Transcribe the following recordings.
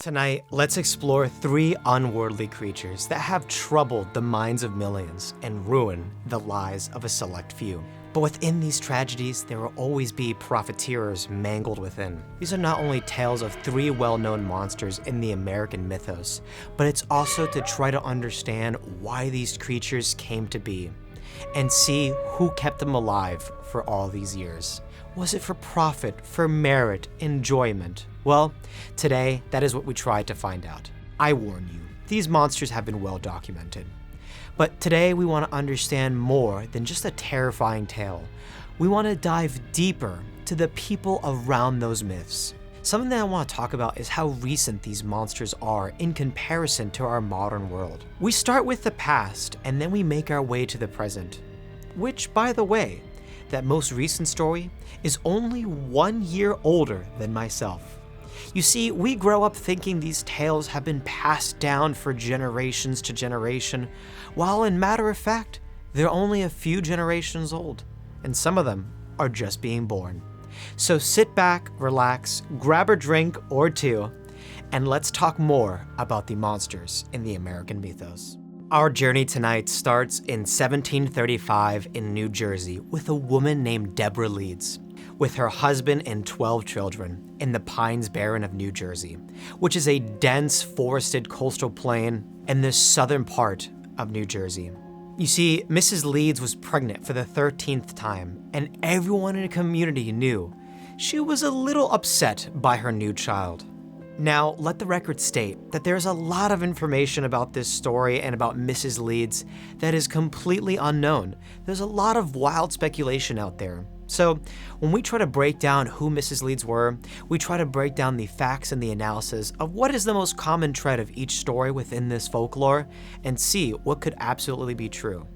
Tonight, let's explore 3 unworldly creatures that have troubled the minds of millions and ruined the lives of a select few. But within these tragedies, there will always be profiteers mangled within. These are not only tales of 3 well-known monsters in the American mythos, but it's also to try to understand why these creatures came to be and see who kept them alive for all these years. Was it for profit, for merit, enjoyment? Well, today, that is what we tried to find out. I warn you, these monsters have been well documented. But today we want to understand more than just a terrifying tale. We want to dive deeper to the people around those myths. Something that I want to talk about is how recent these monsters are in comparison to our modern world. We start with the past and then we make our way to the present. Which, by the way, that most recent story is only 1 year older than myself. You see, we grow up thinking these tales have been passed down for generations to generation, while in matter of fact, they're only a few generations old, and some of them are just being born. So sit back, relax, grab a drink or 2, and let's talk more about the monsters in the American mythos. Our journey tonight starts in 1735 in New Jersey with a woman named Deborah Leeds, with her husband and 12 children in the Pines Barren of New Jersey, which is a dense forested coastal plain in the southern part of New Jersey. You see, Mrs. Leeds was pregnant for the 13th time, and everyone in the community knew she was a little upset by her new child. Now, let the record state that there's a lot of information about this story and about Mrs. Leeds that is completely unknown. There's a lot of wild speculation out there. So, when we try to break down who Mrs. Leeds were, we try to break down the facts and the analysis of what is the most common thread of each story within this folklore and see what could absolutely be true.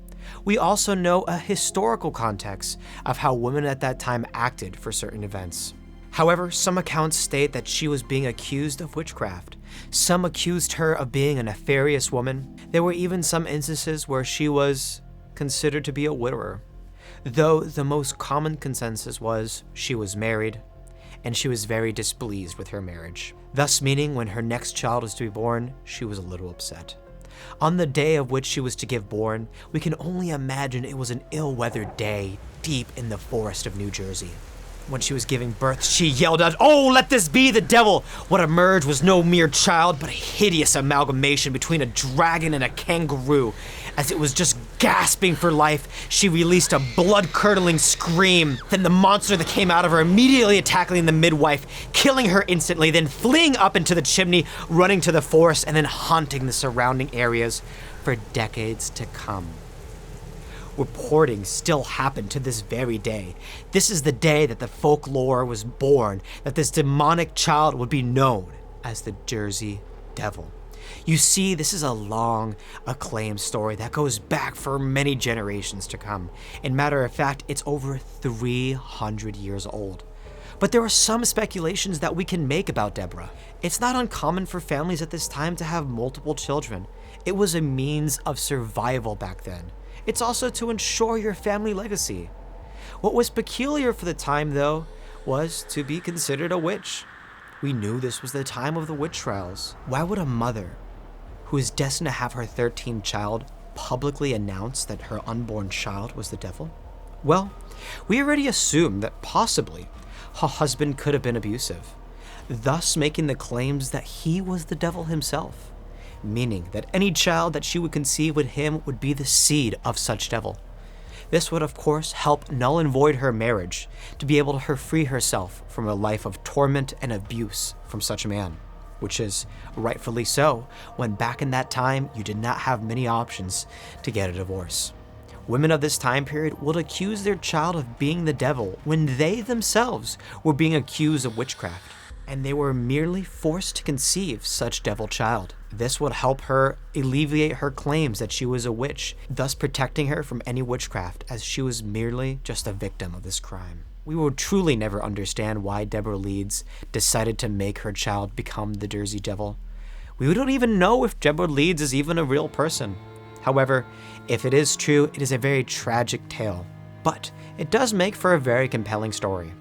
We also know a historical context of how women at that time acted for certain events. However, some accounts state that she was being accused of witchcraft. Some accused her of being a nefarious woman. There were even some instances where she was considered to be a widower, though the most common consensus was she was married and she was very displeased with her marriage, thus meaning when her next child was to be born, she was a little upset. On the day of which she was to give born, we can only imagine it was an ill-weathered day deep in the forest of New Jersey. When she was giving birth, she yelled out, "Oh, let this be the devil!" What emerged was no mere child, but a hideous amalgamation between a dragon and a kangaroo. As it was just gasping for life, she released a blood-curdling scream. Then the monster that came out of her immediately attacking the midwife, killing her instantly, then fleeing up into the chimney, running to the forest, and then haunting the surrounding areas for decades to come. Reporting still happened to this very day. This is the day that the folklore was born, that this demonic child would be known as the Jersey Devil. You see, this is a long, acclaimed story that goes back for many generations to come. In matter of fact, it's over 300 years old. But there are some speculations that we can make about Deborah. It's not uncommon for families at this time to have multiple children. It was a means of survival back then. It's also to ensure your family legacy. What was peculiar for the time, though, was to be considered a witch. We knew this was the time of the witch trials. Why would a mother who is destined to have her 13th child publicly announce that her unborn child was the devil? Well, we already assumed that possibly her husband could have been abusive, thus making the claims that he was the devil himself, meaning that any child that she would conceive with him would be the seed of such devil. This would, of course, help null and void her marriage, to be able to free herself from a life of torment and abuse from such a man, which is rightfully so, when back in that time, you did not have many options to get a divorce. Women of this time period would accuse their child of being the devil when they themselves were being accused of witchcraft, and they were merely forced to conceive such devil child. This would help her alleviate her claims that she was a witch, thus protecting her from any witchcraft, as she was merely just a victim of this crime. We will truly never understand why Deborah Leeds decided to make her child become the Jersey Devil. We don't even know if Deborah Leeds is even a real person. However, if it is true, it is a very tragic tale, but it does make for a very compelling story.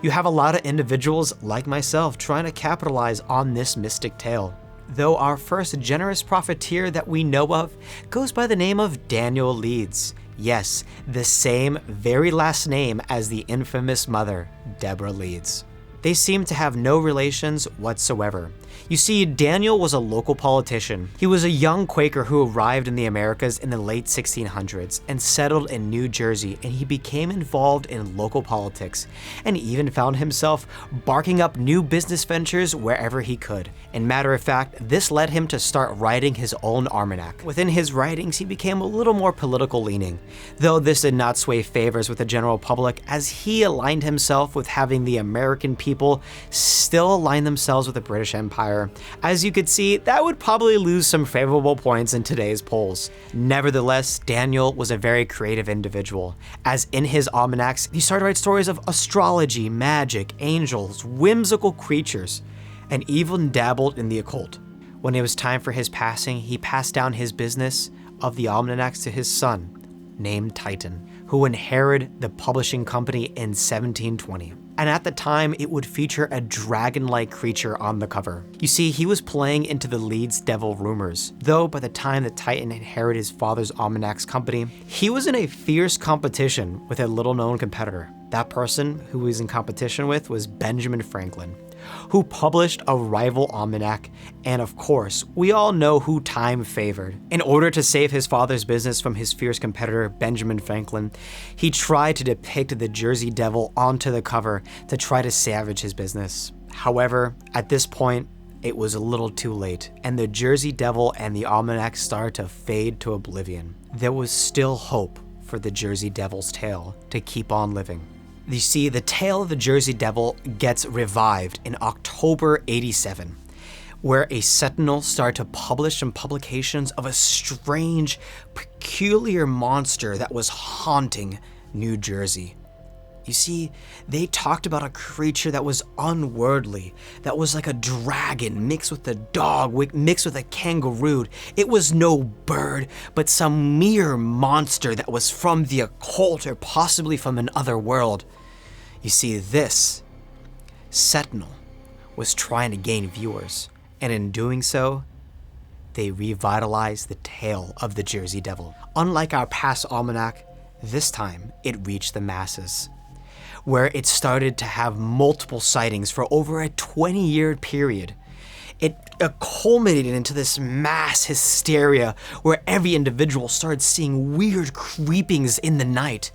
You have a lot of individuals like myself trying to capitalize on this mystic tale. Though our first generous profiteer that we know of goes by the name of Daniel Leeds. Yes, the same very last name as the infamous mother, Deborah Leeds. They seem to have no relations whatsoever. You see, Daniel was a local politician. He was a young Quaker who arrived in the Americas in the late 1600s and settled in New Jersey, and he became involved in local politics and even found himself barking up new business ventures wherever he could. And matter of fact, this led him to start writing his own almanac. Within his writings, he became a little more political leaning, though this did not sway favors with the general public, as he aligned himself with having the American people still align themselves with the British Empire. As you could see, that would probably lose some favorable points in today's polls. Nevertheless, Daniel was a very creative individual, as in his almanacs, he started to write stories of astrology, magic, angels, whimsical creatures, and even dabbled in the occult. When it was time for his passing, he passed down his business of the almanacs to his son, named Titan, who inherited the publishing company in 1720. And at the time, it would feature a dragon-like creature on the cover. You see, he was playing into the Leeds devil rumors, though by the time that Titan inherited his father's almanacs company, he was in a fierce competition with a little-known competitor. That person who he was in competition with was Benjamin Franklin, who published a rival almanac, and of course, we all know who time favored. In order to save his father's business from his fierce competitor, Benjamin Franklin, he tried to depict the Jersey Devil onto the cover to try to salvage his business. However, at this point, it was a little too late, and the Jersey Devil and the almanac started to fade to oblivion. There was still hope for the Jersey Devil's tale to keep on living. You see, the tale of the Jersey Devil gets revived in October 87, where a sentinel started to publish some publications of a strange, peculiar monster that was haunting New Jersey. You see, they talked about a creature that was unworldly, that was like a dragon mixed with a dog, mixed with a kangaroo. It was no bird, but some mere monster that was from the occult or possibly from another world. You see, this sentinel was trying to gain viewers, and in doing so, they revitalized the tale of the Jersey Devil. Unlike our past almanac, this time it reached the masses, where it started to have multiple sightings for over a 20-year period. It culminated into this mass hysteria where every individual started seeing weird creepings in the night.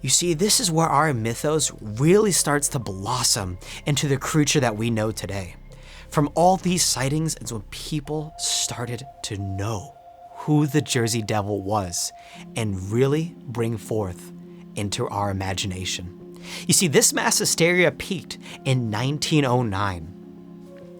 You see, this is where our mythos really starts to blossom into the creature that we know today. From all these sightings is when people started to know who the Jersey Devil was and really bring forth into our imagination. You see, this mass hysteria peaked in 1909.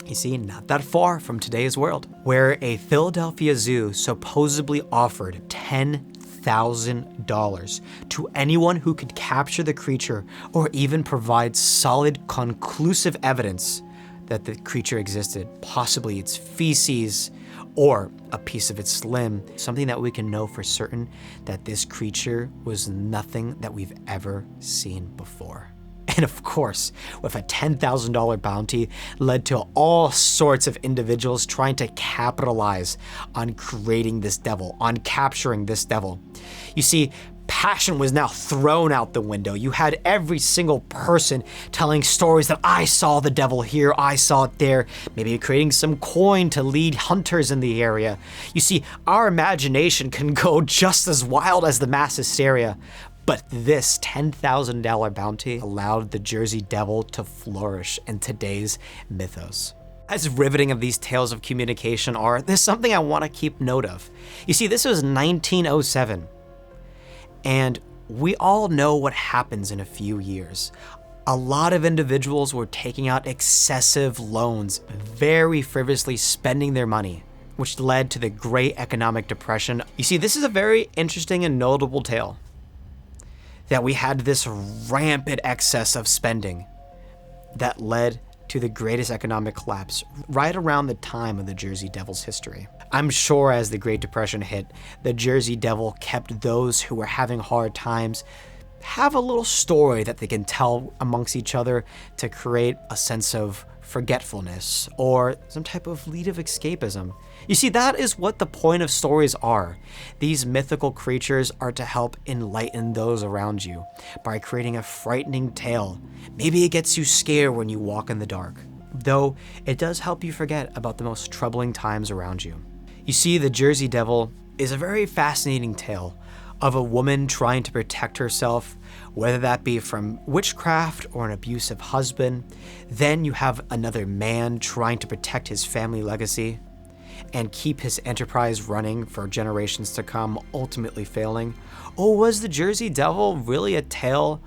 You see, not that far from today's world, where a Philadelphia zoo supposedly offered $10,000 to anyone who could capture the creature or even provide solid, conclusive evidence that the creature existed, possibly its feces or a piece of its limb, something that we can know for certain that this creature was nothing that we've ever seen before. And of course, with a $10,000 bounty led to all sorts of individuals trying to capitalize on creating this devil, on capturing this devil. You see, passion was now thrown out the window. You had every single person telling stories that I saw the devil here, I saw it there, maybe creating some coin to lead hunters in the area. You see, our imagination can go just as wild as the mass hysteria. But this $10,000 bounty allowed the Jersey Devil to flourish in today's mythos. As riveting of these tales of communication are, there's something I want to keep note of. You see, this was 1907, and we all know what happens in a few years. A lot of individuals were taking out excessive loans, very frivolously spending their money, which led to the Great Economic Depression. You see, this is a very interesting and notable tale, that we had this rampant excess of spending that led to the greatest economic collapse right around the time of the Jersey Devil's history. I'm sure as the Great Depression hit, the Jersey Devil kept those who were having hard times have a little story that they can tell amongst each other to create a sense of forgetfulness or some type of lead of escapism. You see, that is what the point of stories are. These mythical creatures are to help enlighten those around you by creating a frightening tale. Maybe it gets you scared when you walk in the dark, though it does help you forget about the most troubling times around you. You see, the Jersey Devil is a very fascinating tale of a woman trying to protect herself, whether that be from witchcraft or an abusive husband. Then you have another man trying to protect his family legacy and keep his enterprise running for generations to come, ultimately failing. Or was the Jersey Devil really a tale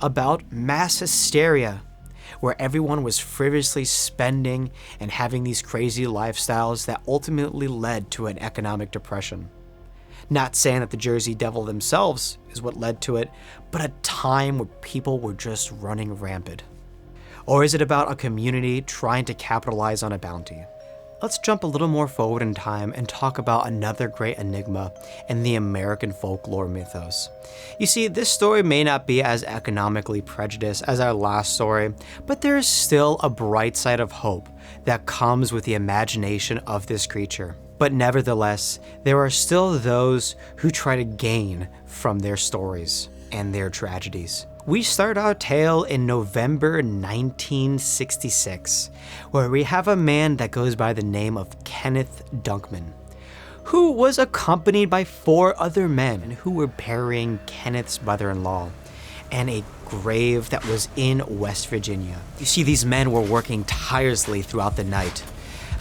about mass hysteria, where everyone was frivolously spending and having these crazy lifestyles that ultimately led to an economic depression? Not saying that the Jersey Devil themselves is what led to it, but a time where people were just running rampant. Or is it about a community trying to capitalize on a bounty? Let's jump a little more forward in time and talk about another great enigma in the American folklore mythos. You see, this story may not be as economically prejudiced as our last story, but there is still a bright side of hope that comes with the imagination of this creature. But nevertheless, there are still those who try to gain from their stories and their tragedies. We start our tale in November 1966, where we have a man that goes by the name of Kenneth Dunkman, who was accompanied by 4 other men who were burying Kenneth's mother-in-law and a grave that was in West Virginia. You see, these men were working tirelessly throughout the night,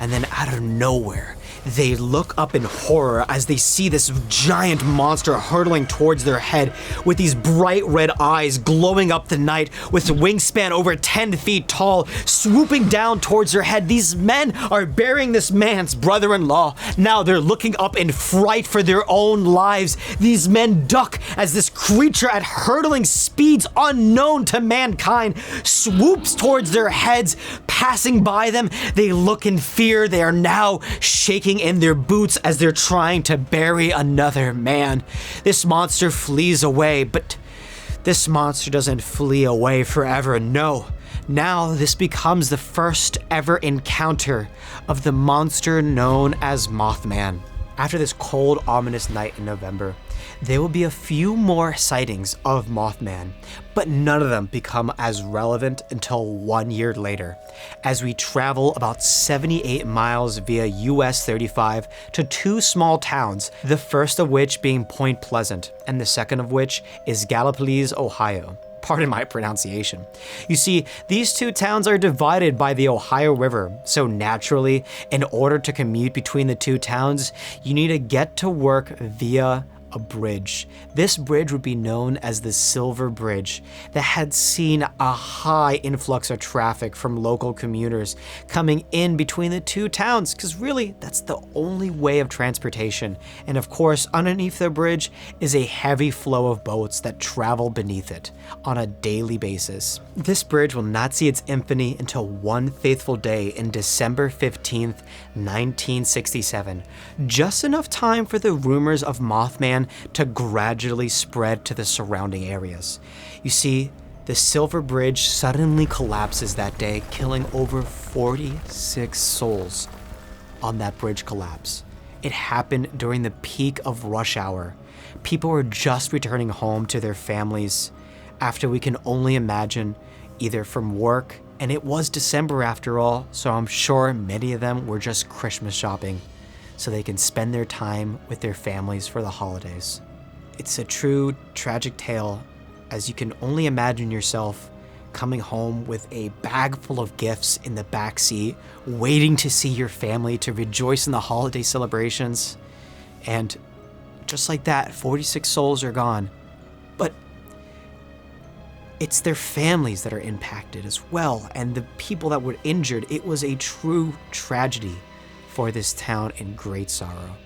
and then out of nowhere, they look up in horror as they see this giant monster hurtling towards their head with these bright red eyes glowing up the night with a wingspan over 10 feet tall, swooping down towards their head. These men are burying this man's brother-in-law. Now they're looking up in fright for their own lives. These men duck as this creature at hurtling speeds unknown to mankind swoops towards their heads, passing by them. They look in fear. They are now shaking in their boots as they're trying to bury another man. This monster flees away, but this monster doesn't flee away forever, no. Now this becomes the first ever encounter of the monster known as Mothman. After this cold, ominous night in November, there will be a few more sightings of Mothman, but none of them become as relevant until 1 year later, as we travel about 78 miles via US 35 to 2 small towns, the first of which being Point Pleasant, and the second of which is Gallipolis, Ohio. Pardon my pronunciation. You see, these 2 towns are divided by the Ohio River, so naturally, in order to commute between the 2 towns, you need to get to work via a bridge. This bridge would be known as the Silver Bridge, that had seen a high influx of traffic from local commuters coming in between the 2 towns, because really that's the only way of transportation. And of course, underneath the bridge is a heavy flow of boats that travel beneath it on a daily basis. This bridge will not see its infamy until one fateful day in December 15th, 1967, just enough time for the rumors of Mothman to gradually spread to the surrounding areas. You see, the Silver Bridge suddenly collapses that day, killing over 46 souls on that bridge collapse. It happened during the peak of rush hour. People were just returning home to their families after, we can only imagine, either from work, and it was December after all, so I'm sure many of them were just Christmas shopping so they can spend their time with their families for the holidays. It's a true tragic tale, as you can only imagine yourself coming home with a bag full of gifts in the back seat, waiting to see your family, to rejoice in the holiday celebrations. And just like that, 46 souls are gone. But it's their families that are impacted as well, and the people that were injured. It was a true tragedy for this town in great sorrow.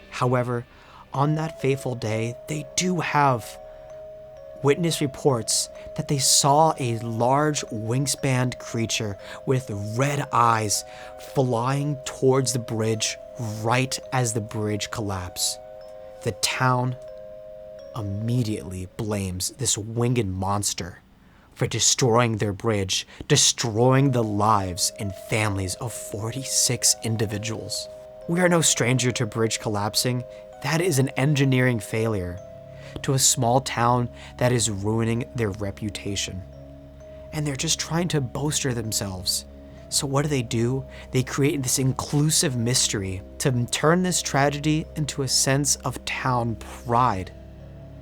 However, on that fateful day, they do have witness reports that they saw a large wingspan creature with red eyes flying towards the bridge right as the bridge collapsed. The town immediately blames this winged monster for destroying their bridge, destroying the lives and families of 46 individuals. We are no stranger to bridge collapsing. That is an engineering failure to a small town that is ruining their reputation. And they're just trying to bolster themselves. So what do? They create this inclusive mystery to turn this tragedy into a sense of town pride,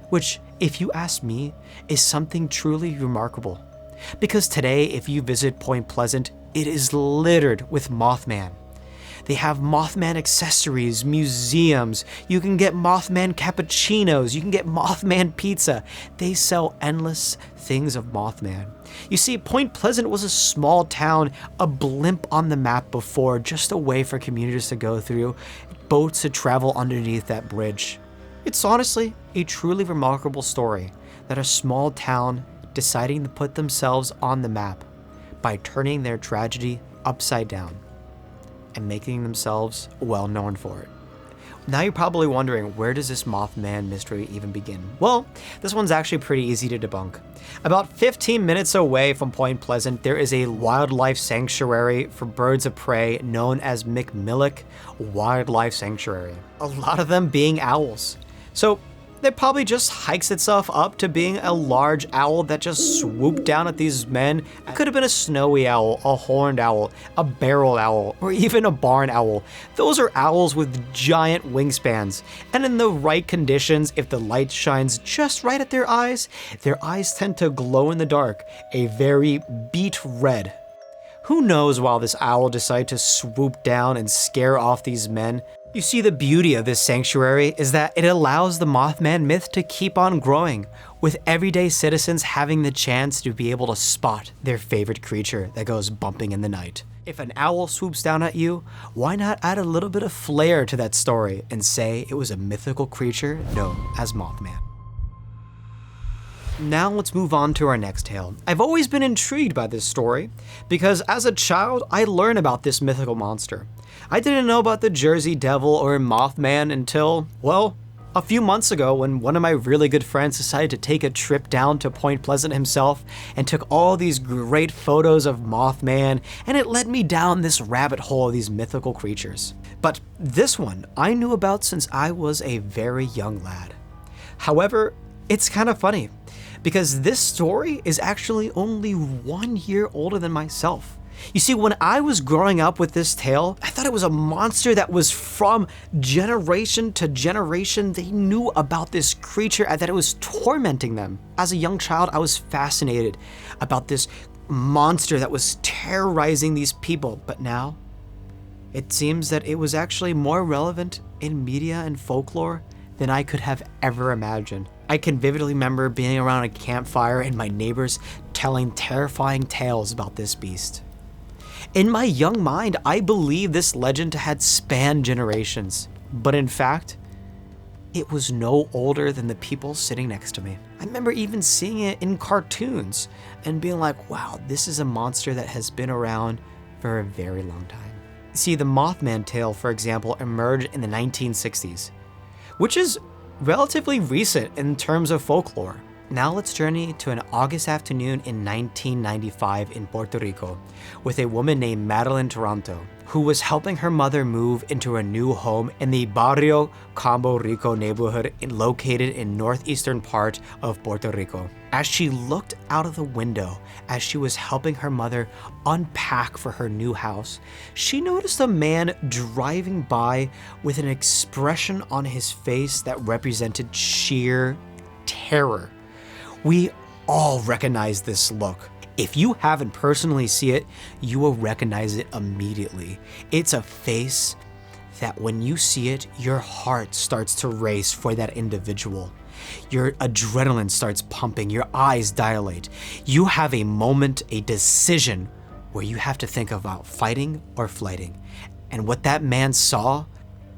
which, if you ask me, is something truly remarkable. Because today, if you visit Point Pleasant, it is littered with Mothman. They have Mothman accessories, museums. You can get Mothman cappuccinos. You can get Mothman pizza. They sell endless things of Mothman. You see, Point Pleasant was a small town, a blimp on the map before, just a way for commuters to go through, boats to travel underneath that bridge. It's honestly a truly remarkable story that a small town deciding to put themselves on the map by turning their tragedy upside down and making themselves well known for it. Now you're probably wondering, where does this Mothman mystery even begin? Well, this one's actually pretty easy to debunk. About 15 minutes away from Point Pleasant, there is a wildlife sanctuary for birds of prey known as McMillick Wildlife Sanctuary. A lot of them being owls. So it probably just hikes itself up to being a large owl that just swooped down at these men. It could have been a snowy owl, a horned owl, a barrel owl, or even a barn owl. Those are owls with giant wingspans. And in the right conditions, if the light shines just right at their eyes tend to glow in the dark, a very beet red. Who knows why this owl decided to swoop down and scare off these men? You see, the beauty of this sanctuary is that it allows the Mothman myth to keep on growing, with everyday citizens having the chance to be able to spot their favorite creature that goes bumping in the night. If an owl swoops down at you, why not add a little bit of flair to that story and say it was a mythical creature known as Mothman? Now let's move on to our next tale. I've always been intrigued by this story because as a child, I learned about this mythical monster. I didn't know about the Jersey Devil or Mothman until, well, a few months ago when one of my really good friends decided to take a trip down to Point Pleasant himself and took all these great photos of Mothman, and it led me down this rabbit hole of these mythical creatures. But this one I knew about since I was a very young lad. However, it's kind of funny because this story is actually only 1 year older than myself. You see, when I was growing up with this tale, I thought it was a monster that was from generation to generation. They knew about this creature and that it was tormenting them. As a young child, I was fascinated about this monster that was terrorizing these people. But now, it seems that it was actually more relevant in media and folklore than I could have ever imagined. I can vividly remember being around a campfire and my neighbors telling terrifying tales about this beast. In my young mind, I believed this legend had spanned generations, but in fact, it was no older than the people sitting next to me. I remember even seeing it in cartoons and being like, wow, this is a monster that has been around for a very long time. See, the Mothman tale, for example, emerged in the 1960s, which is relatively recent in terms of folklore. Now let's journey to an August afternoon in 1995 in Puerto Rico with a woman named Madeline Toronto, who was helping her mother move into a new home in the Barrio Campo Rico neighborhood located in northeastern part of Puerto Rico. As she looked out of the window as she was helping her mother unpack for her new house, she noticed a man driving by with an expression on his face that represented sheer terror. We all recognize this look. If you haven't personally seen it, you will recognize it immediately. It's a face that when you see it, your heart starts to race for that individual. Your adrenaline starts pumping, your eyes dilate. You have a moment, a decision where you have to think about fighting or flighting. And what that man saw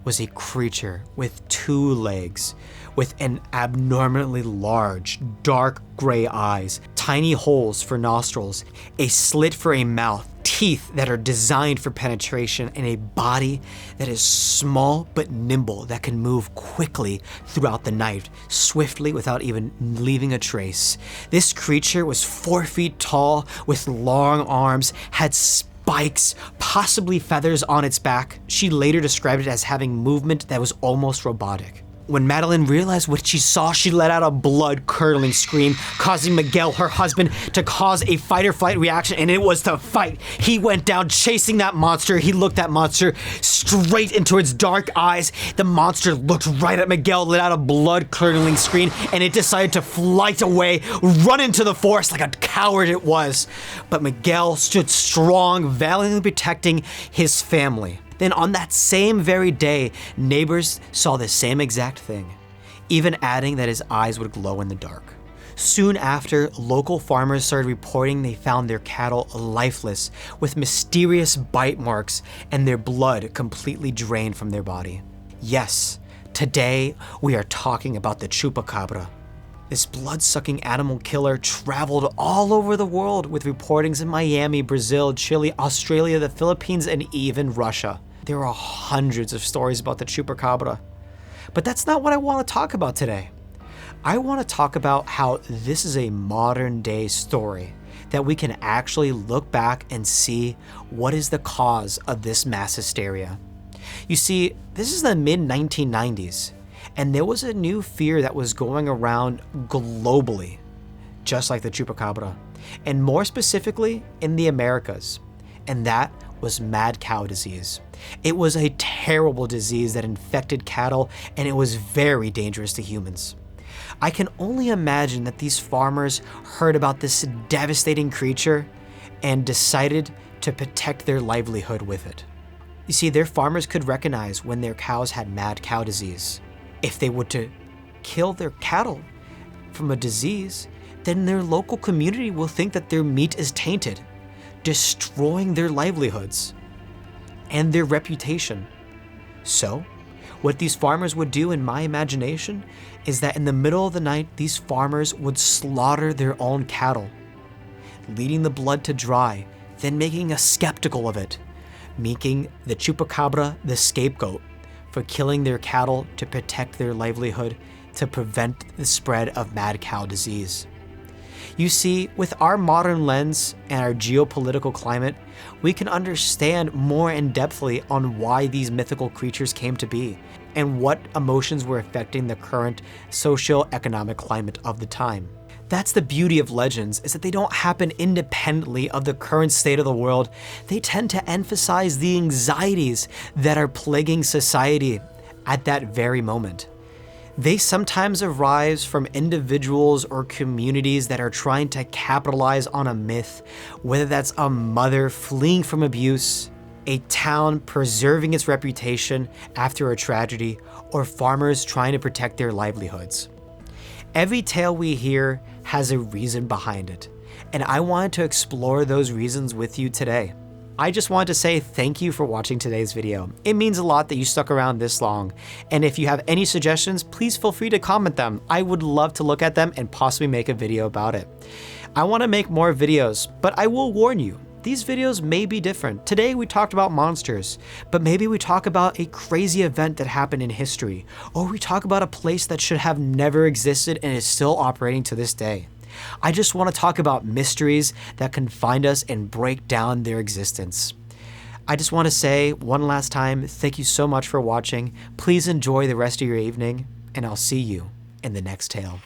was a creature with 2 legs, with an abnormally large, dark gray eyes, tiny holes for nostrils, a slit for a mouth, teeth that are designed for penetration, and a body that is small but nimble that can move quickly throughout the night, swiftly without even leaving a trace. This creature was 4 feet tall with long arms, had spikes, possibly feathers on its back. She later described it as having movement that was almost robotic. When Madeline realized what she saw, she let out a blood-curdling scream, causing Miguel, her husband, to cause a fight-or-flight reaction, and it was to fight. He went down chasing that monster. He looked that monster straight into its dark eyes. The monster looked right at Miguel, let out a blood-curdling scream, and it decided to flight away, run into the forest like a coward it was. But Miguel stood strong, valiantly protecting his family. Then on that same very day, neighbors saw the same exact thing, even adding that his eyes would glow in the dark. Soon after, local farmers started reporting they found their cattle lifeless, with mysterious bite marks and their blood completely drained from their body. Yes, today we are talking about the chupacabra. This blood-sucking animal killer traveled all over the world with reportings in Miami, Brazil, Chile, Australia, the Philippines, and even Russia. There are hundreds of stories about the chupacabra. But that's not what I want to talk about today. I want to talk about how this is a modern-day story that we can actually look back and see what is the cause of this mass hysteria. You see, this is the mid-1990s. And there was a new fear that was going around globally, just like the chupacabra, and more specifically in the Americas, and that was mad cow disease. It was a terrible disease that infected cattle, and it was very dangerous to humans. I can only imagine that these farmers heard about this devastating creature and decided to protect their livelihood with it. You see, their farmers could recognize when their cows had mad cow disease. If they were to kill their cattle from a disease, then their local community will think that their meat is tainted, destroying their livelihoods and their reputation. So, what these farmers would do, in my imagination, is that in the middle of the night, these farmers would slaughter their own cattle, leading the blood to dry, then making a spectacle of it, making the chupacabra the scapegoat for killing their cattle to protect their livelihood, to prevent the spread of mad cow disease. You see, with our modern lens and our geopolitical climate, we can understand more in-depthly on why these mythical creatures came to be and what emotions were affecting the current socio-economic climate of the time. That's the beauty of legends, is that they don't happen independently of the current state of the world. They tend to emphasize the anxieties that are plaguing society at that very moment. They sometimes arise from individuals or communities that are trying to capitalize on a myth, whether that's a mother fleeing from abuse, a town preserving its reputation after a tragedy, or farmers trying to protect their livelihoods. Every tale we hear has a reason behind it, and I wanted to explore those reasons with you today. I just wanted to say thank you for watching today's video. It means a lot that you stuck around this long, and if you have any suggestions, please feel free to comment them. I would love to look at them and possibly make a video about it. I want to make more videos, but I will warn you, these videos may be different. Today we talked about monsters, but maybe we talk about a crazy event that happened in history, or we talk about a place that should have never existed and is still operating to this day. I just want to talk about mysteries that can find us and break down their existence. I just want to say one last time, thank you so much for watching. Please enjoy the rest of your evening, and I'll see you in the next tale.